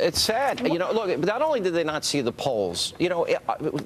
It's sad. You know, look, not only did they not see the polls, you know,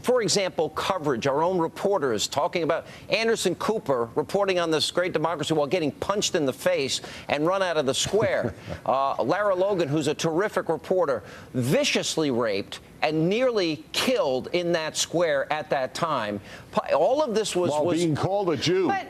for example, coverage, our own reporters talking about Anderson Cooper reporting on this great democracy while getting punched in the face and run out of the square. Lara Logan, who's a terrific reporter, viciously raped and nearly killed in that square at that time. All of this was being called a Jew. But,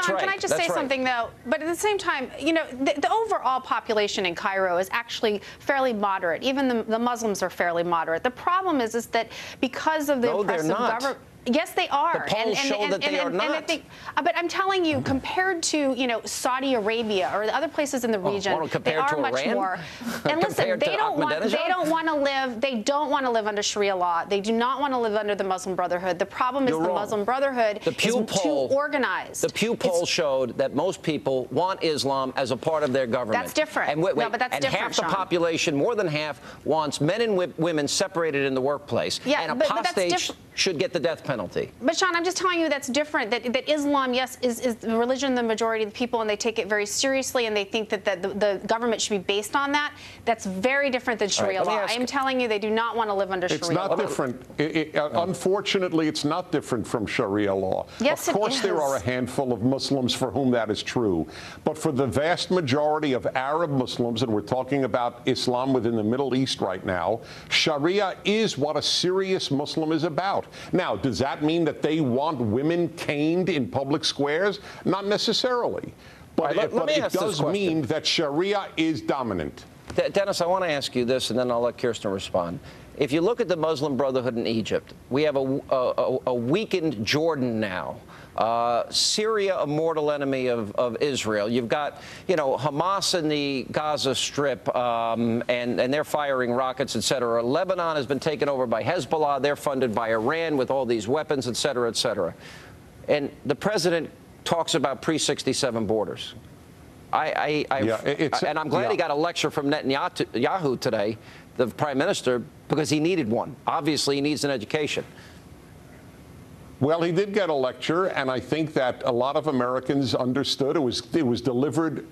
Sean, can I just say something, though? But at the same time, you know, the overall population in Cairo is actually fairly moderate. Even the Muslims are fairly moderate. The problem is that because of the oppressive government. Yes, they are. The polls show that they are not. But I'm telling you, compared to, you know, Saudi Arabia or the other places in the region, they are much more. And listen, they don't want to live under Sharia law. They do not want to live under the Muslim Brotherhood. The problem is the Muslim Brotherhood is too organized. The Pew poll showed that most people want Islam as a part of their government. That's different. And no, but that's different, half the population, more than half, wants men and women separated in the workplace. Yeah, and apostates should get the death penalty. But, Sean, I'm just telling you that's different. That Islam, yes, is the religion of the majority of the people, and they take it very seriously, and they think that the government should be based on that. That's very different than Sharia law. I am telling you, they do not want to live under Sharia law. It's not different. Unfortunately, it's not different from Sharia law. Yes, of course, there are a handful of Muslims for whom that is true. But for the vast majority of Arab Muslims, and we're talking about Islam within the Middle East right now, Sharia is what a serious Muslim is about. Now, does that mean that they want women caned in public squares? Not necessarily. But, it does mean that Sharia is dominant. Dennis, I want to ask you this, and then I'll let Kirsten respond. If you look at the Muslim Brotherhood in Egypt, we have a weakened Jordan now. Syria, a mortal enemy of Israel. You've got, you know, Hamas in the Gaza Strip, and they're firing rockets, et cetera. Lebanon has been taken over by Hezbollah. They're funded by Iran with all these weapons, et cetera, et cetera. And the president talks about pre-67 borders. And I'm glad he got a lecture from Netanyahu today, the prime minister, because he needed one. Obviously, he needs an education. Well, he did get a lecture, and I think that a lot of Americans understood it was delivered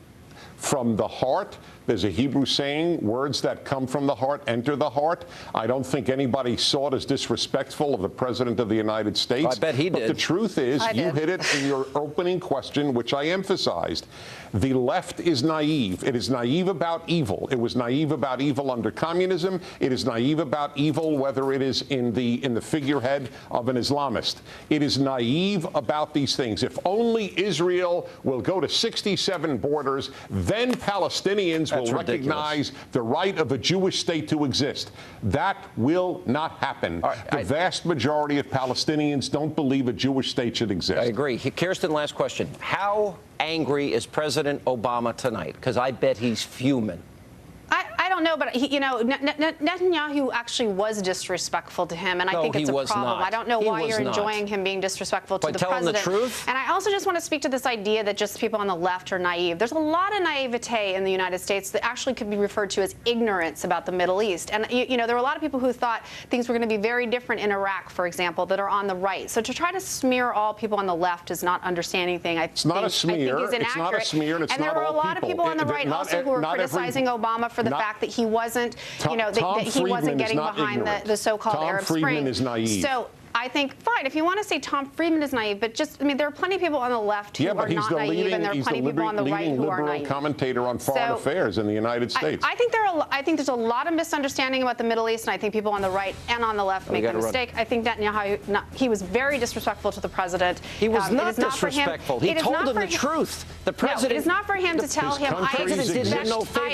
from the heart. There's a Hebrew saying, words that come from the heart enter the heart. I don't think anybody saw it as disrespectful of the President of the United States. I bet he did. But the truth is, you hit it in your opening question, which I emphasized. The left is naive. It is naive about evil. It was naive about evil under communism. It is naive about evil, whether it is in the figurehead of an Islamist. It is naive about these things. If only Israel will go to 67 borders, then Palestinians will recognize the right of a Jewish state to exist. That will not happen. The vast majority of Palestinians don't believe a Jewish state should exist. I agree. Kirsten, last question. How angry is President Obama tonight? Because I bet he's fuming. I don't know, but you know, Netanyahu actually was disrespectful to him, and I think it's a problem. I don't know why you're enjoying him being disrespectful to the president. By telling the truth? And I also just want to speak to this idea that just people on the left are naive. There's a lot of naivete in the United States that actually could be referred to as ignorance about the Middle East. And you know, there were a lot of people who thought things were going to be very different in Iraq, for example, that are on the right. So to try to smear all people on the left is not understanding anything. It's not a smear. It's not a smear, and it's not all people. And there were a lot of people on the right also who were criticizing Obama for the fact that he wasn't, you know, that he wasn't getting behind the so-called Arab Spring. Tom Friedman is naive. So I think, fine, if you want to say Tom Friedman is naive, but just, I mean, there are plenty of people on the left who are not naive, and there are plenty of people on the right who are naive. He's the commentator on foreign affairs in the United States. I think there's a lot of misunderstanding about the Middle East, and I think people on the right and on the left make a mistake. I think Netanyahu, he was very disrespectful to the president. He was not disrespectful. He told him the truth. The president. No, it is not for him to tell him, I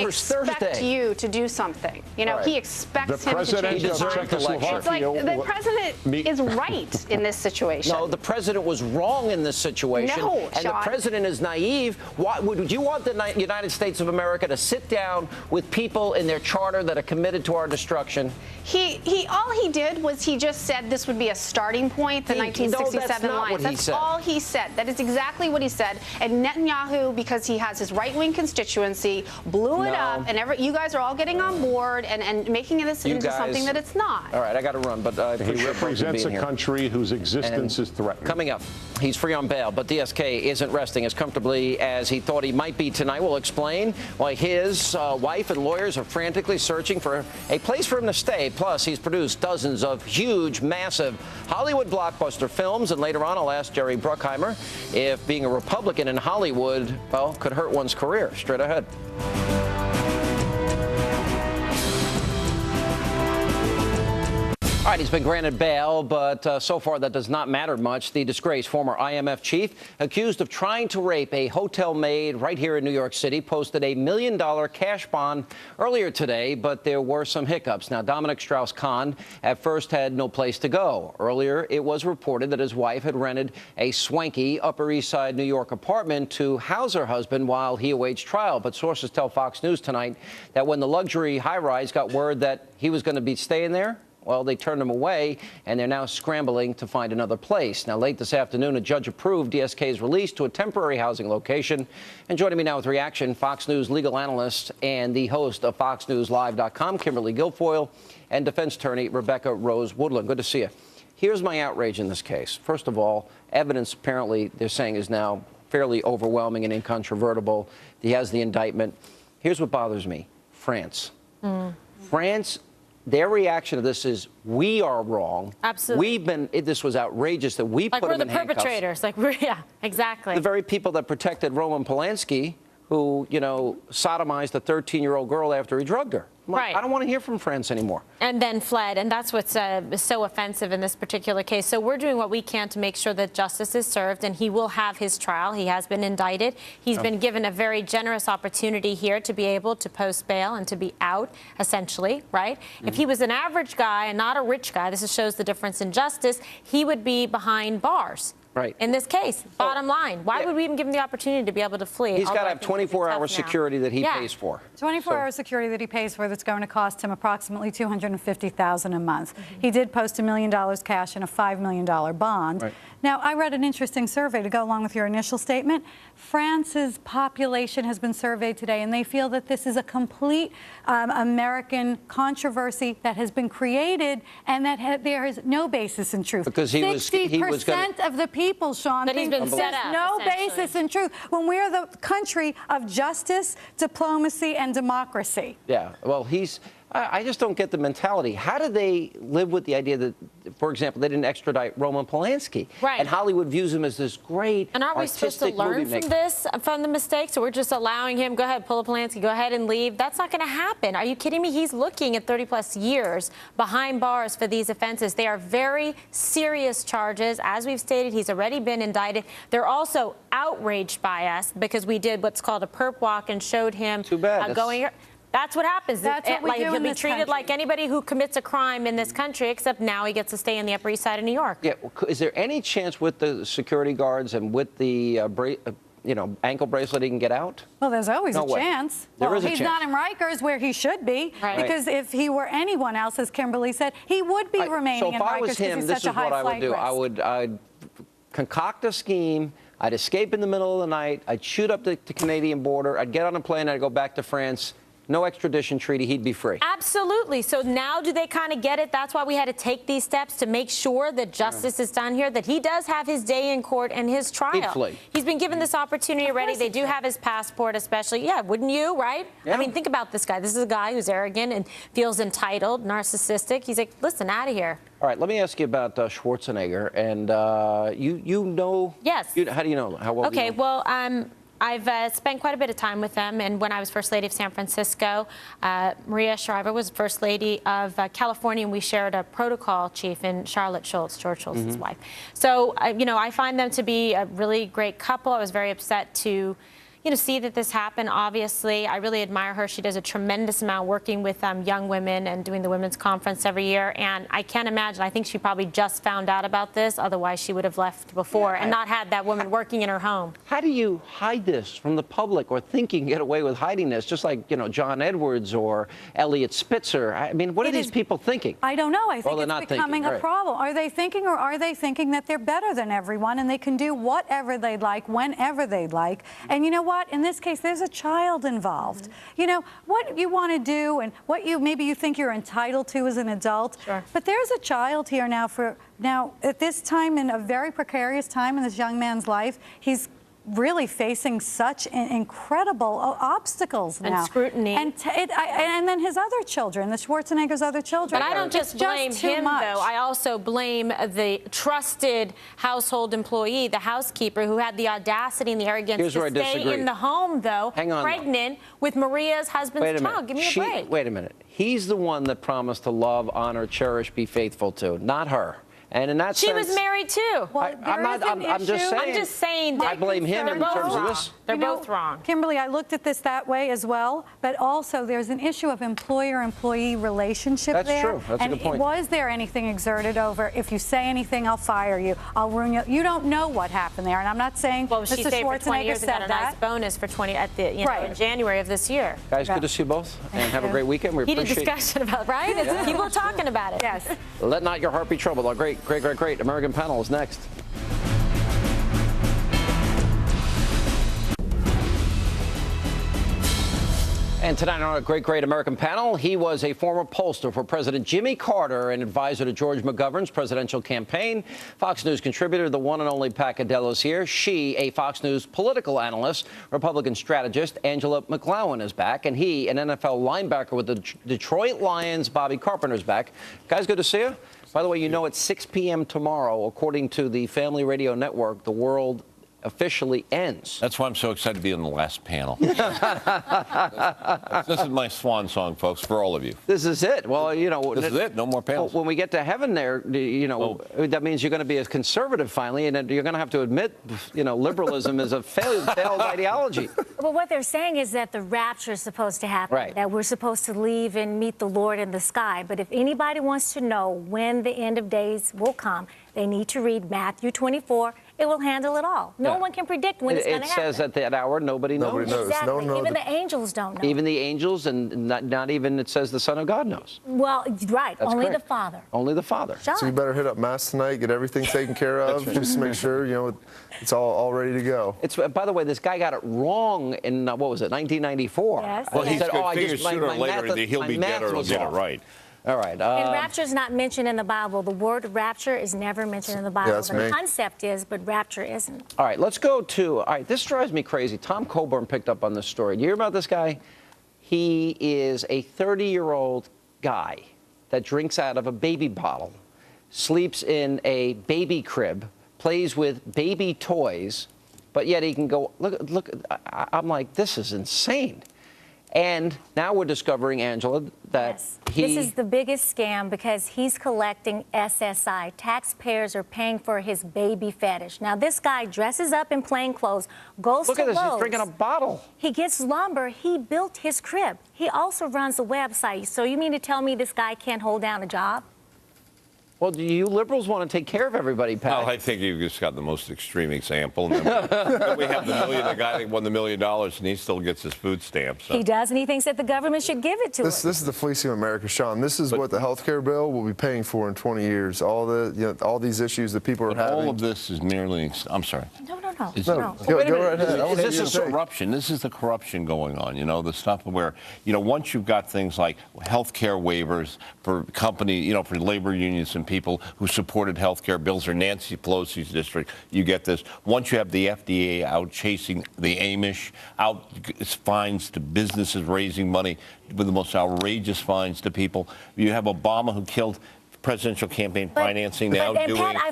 expect you to do something. You know, he expects him to change his mind. It's like the president is right in this situation. No, the president was wrong in this situation. No, and the president is naive. Would you want the United States of America to sit down with people in their charter that are committed to our destruction? All he did was he just said this would be a starting point, the 1967 lines. That's all he said. That is exactly what he said. And Netanyahu, because he has his right-wing constituency, blew it up, and you guys are all getting on board and making this into something that it's not. All right, I got to run, but he represents a country whose existence is threatened. Coming up, he's free on bail, but DSK isn't resting as comfortably as he thought he might be tonight. We'll explain why his wife and lawyers are frantically searching for a place for him to stay. Plus, he's produced dozens of huge, massive Hollywood blockbuster films. And later on, I'll ask Jerry Bruckheimer if being a Republican in Hollywood, well, could hurt one's career. Straight ahead. All right, he's been granted bail, but so far that does not matter much. The disgraced former IMF chief, accused of trying to rape a hotel maid right here in New York City, posted a $1 million cash bond earlier today, but there were some hiccups. Now, Dominic Strauss-Kahn at first had no place to go. Earlier, it was reported that his wife had rented a swanky Upper East Side New York apartment to house her husband while he awaits trial. But sources tell Fox News tonight that when the luxury high-rise got word that he was going to be staying there, well, they turned him away, and they're now scrambling to find another place. Now, late this afternoon, a judge approved DSK's release to a temporary housing location. And joining me now with reaction, Fox News legal analyst and the host of FoxNewsLive.com, Kimberly Guilfoyle, and defense attorney Rebecca Rose Woodland. Good to see you. Here's my outrage in this case. First of all, evidence apparently they're saying is now fairly overwhelming and incontrovertible. He has the indictment. Here's what bothers me. France. France. Their reaction to this is, we are wrong. Absolutely. This was outrageous that we put him in handcuffs. Like we're the perpetrators. Like yeah, exactly. The very people that protected Roman Polanski, who, you know, sodomized a 13-year-old girl after he drugged her. Right. I don't want to hear from France anymore. And then fled. And that's what's so offensive in this particular case. So we're doing what we can to make sure that justice is served, and he will have his trial. He has been indicted. He's been given a very generous opportunity here to be able to post bail and to be out, essentially, right? If he was an average guy and not a rich guy, this shows the difference in justice, he would be behind bars. Right. In this case, bottom line, why would we even give him the opportunity to be able to flee? He's got to have 24-hour security that he pays for. 24-hour security that he pays for that's going to cost him approximately $250,000 a month. He did post $1 million cash and a $5 million bond. Right. Now, I read an interesting survey to go along with your initial statement. France's population has been surveyed today, and they feel that this is a complete American controversy that has been created and that there is no basis in truth. Because he was 60% of the people, Sean, that he's been set up, no basis in truth when we're the country of justice, diplomacy, and democracy. Yeah, well, I just don't get the mentality. How do they live with the idea that, for example, they didn't extradite Roman Polanski? Right. And Hollywood views him as this great And aren't we supposed to learn from this, from the mistakes? So we're just allowing him, go ahead, pull a Polanski, go ahead and leave. That's not going to happen. Are you kidding me? He's looking at 30-plus years behind bars for these offenses. They are very serious charges. As we've stated, he's already been indicted. They're also outraged by us because we did what's called a perp walk and showed him Too bad. going. That's what happens. That's what we do He'll in be this treated country. like anybody who commits a crime in this country, except now he gets to stay in the Upper East Side of New York. Yeah. Is there any chance with the security guards and with the ankle bracelet he can get out? Well, there's always No a way. chance. There is a he's chance. not in Rikers where he should be, Right. because if he were anyone else, as Kimberly said, he would be remaining in So if Rikers I was because him, he's this such is a high what I would flight do. risk. I'd concoct a scheme. I'd escape in the middle of the night. I'd shoot up the Canadian border. I'd get on a plane. I'd go back to France. No extradition treaty. He'd be free. Absolutely. So now do they kind of get it? That's why we had to take these steps to make sure that justice is done here, that he does have his day in court and his trial. He'd flee. He's been given this opportunity already. They do have his passport, especially. Yeah, wouldn't you, right? Yeah. I mean, think about this guy. This is a guy who's arrogant and feels entitled, narcissistic. He's like, listen, out of here. All right, let me ask you about Schwarzenegger. And you know... Yes. How do you know? How well do you Okay, know? well, I've spent quite a bit of time with them, and when I was First Lady of San Francisco, Maria Shriver was First Lady of California, and we shared a protocol chief in Charlotte Schultz, George Schultz's wife. So, I find them to be a really great couple. I was very upset to see that this happened. Obviously, I really admire her. She does a tremendous amount working with young women and doing the women's conference every year. And I can't imagine. I think she probably just found out about this. Otherwise, she would have left before and not had that woman working in her home. How do you hide this from the public, or think you can get away with hiding this, just like, John Edwards or Elliot Spitzer? I mean, what are these people thinking? I don't know. I think they're not it's becoming thinking, a right. problem. Are they thinking, or are they thinking that they're better than everyone and they can do whatever they'd like, whenever they'd like? And you know what? what? In this case, there's a child involved. You know, what you want to do and what maybe you think you're entitled to as an adult. Sure. But there's a child here now at this time, in a very precarious time in this young man's life, he's really facing such incredible obstacles now. And scrutiny. And then his other children, the Schwarzenegger's other children. But I don't just blame him, though. I also blame the trusted household employee, the housekeeper, who had the audacity and the arrogance to stay in the home, though, pregnant with Maria's husband's child. Give me a break. Wait a minute. He's the one that promised to love, honor, cherish, be faithful to, not her. And in that sense, she was married too. Well, I'm just saying. that I blame him in terms of this. They're both wrong. Kimberly, I looked at this that way as well, but also there's an issue of employer-employee relationship there. That's true. That's a good point. Was there anything exerted over, if you say anything, I'll fire you, I'll ruin you? You don't know what happened there, and I'm not saying Mr. Schwarzenegger stayed for 20 years said and got a nice bonus for 20 at the in January of this year. Guys, good to see you both, and have a great weekend. We Heated appreciate discussion about people are talking about it. Yes. Let not your heart be troubled. Our great American panel is next. And tonight on our great American panel, he was a former pollster for President Jimmy Carter and advisor to George McGovern's presidential campaign. Fox News contributor, the one and only Pat Cadello is here. She, a Fox News political analyst, Republican strategist, Angela McClowan is back. And he, an NFL linebacker with the Detroit Lions, Bobby Carpenter is back. Guys, good to see you. By the way, you know at 6 p.m. tomorrow, according to the Family Radio Network, the world officially ends. That's why I'm so excited to be on the last panel. This is my swan song, folks, for all of you. This is it. Well, you know. This is it. No more panels. When we get to heaven there, you know, that means you're going to be a conservative finally, and you're going to have to admit, you know, liberalism is a failed ideology. Well, what they're saying is that the rapture is supposed to happen, that we're supposed to leave and meet the Lord in the sky. But if anybody wants to know when the end of days will come, they need to read Matthew 24. It will handle it all. No one can predict when it's going to happen. It says at that hour, nobody knows. Exactly. Even the angels don't know. Even the angels, and not even, it says the Son of God knows. Well, right. That's only correct. the Father. Only the Father. John. So you better hit up Mass tonight, get everything taken care of, just to make sure, you know, it's all ready to go. It's, by the way, this guy got it wrong in, what was it, 1994? Yes. Well, he said, figures sooner or later he'll be dead or he'll get it right. All right. And rapture is not mentioned in the Bible. The word rapture is never mentioned in the Bible. The concept is, but rapture isn't. All right, let's go to, all right, this drives me crazy. Tom Coburn picked up on this story. Do you hear about this guy? He is a 30-year-old guy that drinks out of a baby bottle, sleeps in a baby crib, plays with baby toys, but yet he can go, look, I'm like, this is insane. And now we're discovering, Angela, that This is the biggest scam because he's collecting SSI. Taxpayers are paying for his baby fetish. Now, this guy dresses up in plain clothes, goes to Lowe's. Look at this, he's drinking a bottle. He gets lumber. He built his crib. He also runs a website. So you mean to tell me this guy can't hold down a job? Well, do you liberals want to take care of everybody, Pat? Well, I think you've just got the most extreme example. And then we have the guy that won the $1 million, and he still gets his food stamps. So. He does, and he thinks that the government should give it to This is the fleecing of America, Sean. This is what the health care bill will be paying for in 20 years. All these issues that people are having. All of this is nearly. I'm sorry. No. Go right ahead. This is corruption. This is the corruption going on. You know, the stuff where, you know, once you've got things like health care waivers for for labor unions and people who supported health care bills, or Nancy Pelosi's district, you get this. Once you have the FDA out chasing the Amish, out fines to businesses raising money with the most outrageous fines to people. You have Obama, who killed presidential campaign financing, now raising $1 billion. I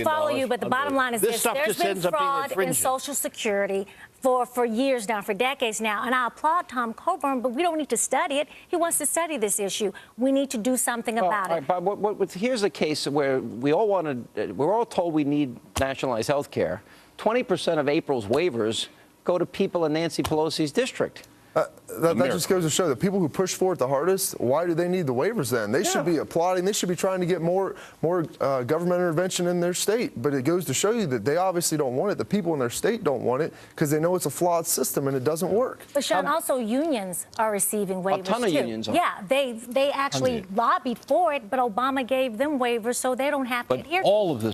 follow you, but the bottom line is this. There's been fraud in Social Security for years now, for decades now. And I applaud Tom Coburn, but we don't need to study it. He wants to study this issue. We need to do something about it. But here's a case where we're all told we need nationalized health care. 20% of April's waivers go to people in Nancy Pelosi's district. That just goes to show that people who push for it the hardest, why do they need the waivers then? They should be applauding. They should be trying to get more government intervention in their state. But it goes to show you that they obviously don't want it. The people in their state don't want it because they know it's a flawed system and it doesn't work. But Sean, also unions are receiving waivers a ton of unions are. Yeah, they actually lobbied for it, but Obama gave them waivers so they don't have to adhere to it. All of this